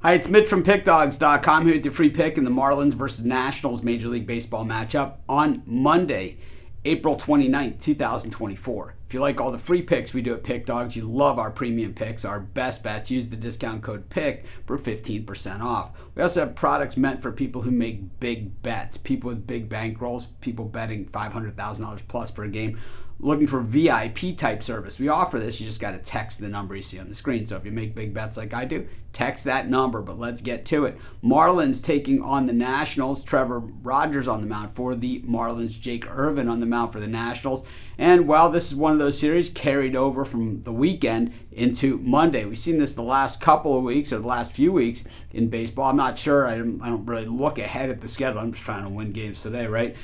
Hi, it's Mitch from Pickdawgz.com here with your free pick in the Marlins versus Nationals Major League Baseball matchup on Monday, April 29th, 2024. If you like all the free picks we do at Pickdawgz, you love our premium picks, our best bets, use the discount code PICK for 15% off. We also have products meant for people who make big bets, people with big bankrolls, people betting $500,000 plus per game, looking for VIP type service. We offer this. You just got to text the number you see on the screen. So if you make big bets like I do, text that number. But let's get to it. Marlins taking on the Nationals. Trevor Rogers on the mound for the Marlins. Jake Irvin on the mound for the Nationals. And well, this is one of those series carried over from the weekend into Monday. We've seen this the last couple of weeks or the last few weeks in baseball. I'm not sure. I don't really look ahead at the schedule. I'm just trying to win games today, right?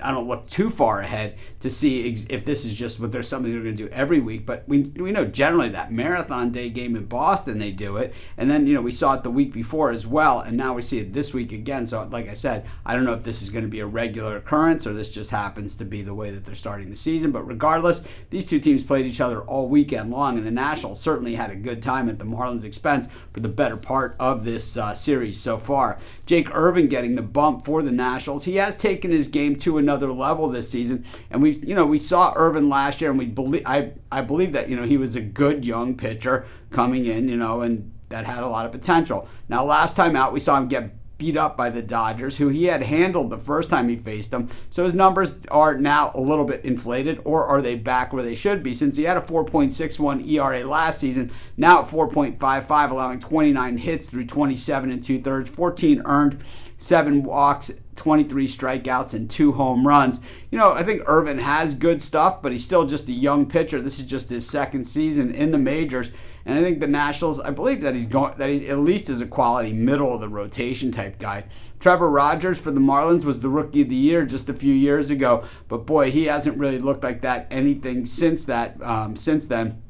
I don't look too far ahead to see if this is just what there's something they're going to do every week. But we know generally that marathon day game in Boston, they do it. And then, we saw it the week before as well. And now we see it this week again. So like I said, I don't know if this is going to be a regular occurrence or this just happens to be the way that they're starting the season. But regardless, these two teams played each other all weekend long. And the Nationals certainly had a good time at the Marlins' expense for the better part of this series so far. Jake Irvin getting the bump for the Nationals. He has taken his game to another level this season, and we saw Irvin last year, and I believe that he was a good young pitcher coming in, and that had a lot of potential. Now last time out we saw him get beat up by the Dodgers, who he had handled the first time he faced them. So his numbers are now a little bit inflated, or are they back where they should be? Since he had a 4.61 ERA last season, now at 4.55, allowing 29 hits through 27 2/3, 14 earned, 7 walks, 23 strikeouts, and 2 home runs. I think Irvin has good stuff, but he's still just a young pitcher. This is just his second season in the majors. And I think the Nationals, I believe that he at least is a quality middle of the rotation type guy. Trevor Rogers for the Marlins was the Rookie of the Year just a few years ago, but boy, he hasn't really looked like that anything since then.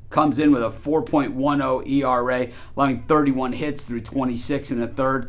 Comes in with a 4.10 ERA, allowing 31 hits through 26 1/3.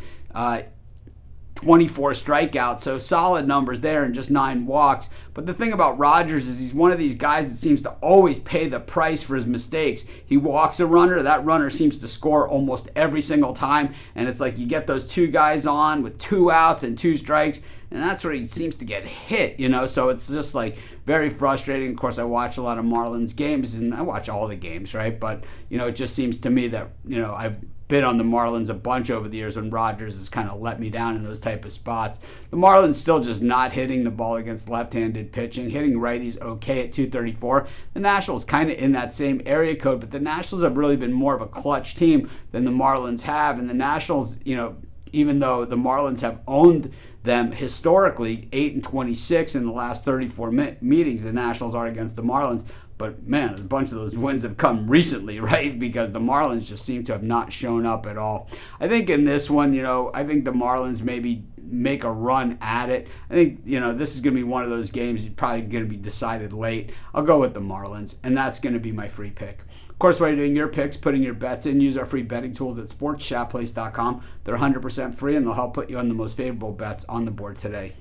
24 strikeouts, so solid numbers there and just 9 walks. But the thing about Rogers is he's one of these guys that seems to always pay the price for his mistakes. He walks a runner, that runner seems to score almost every single time, and it's like you get those 2 guys on with 2 outs and 2 strikes, and that's where he seems to get hit, so it's just like very frustrating. Of course, I watch a lot of Marlins games, and I watch all the games, right? But, it just seems to me that, I've bid on the Marlins a bunch over the years when Rogers has kind of let me down in those type of spots. The Marlins still just not hitting the ball against left-handed pitching, hitting righties okay at 234. The Nationals kind of in that same area code, but the Nationals have really been more of a clutch team than the Marlins have, and the Nationals, even though the Marlins have owned them historically 8-26 in the last 34 meetings the Nationals are against the Marlins. But man, a bunch of those wins have come recently, right? Because the Marlins just seem to have not shown up at all. I think in this one, I think the Marlins maybe make a run at it. I think, this is going to be one of those games probably going to be decided late. I'll go with the Marlins, and that's going to be my free pick. Of course, while you're doing your picks, putting your bets in, use our free betting tools at sportschatplace.com. They're 100% free, and they'll help put you on the most favorable bets on the board today.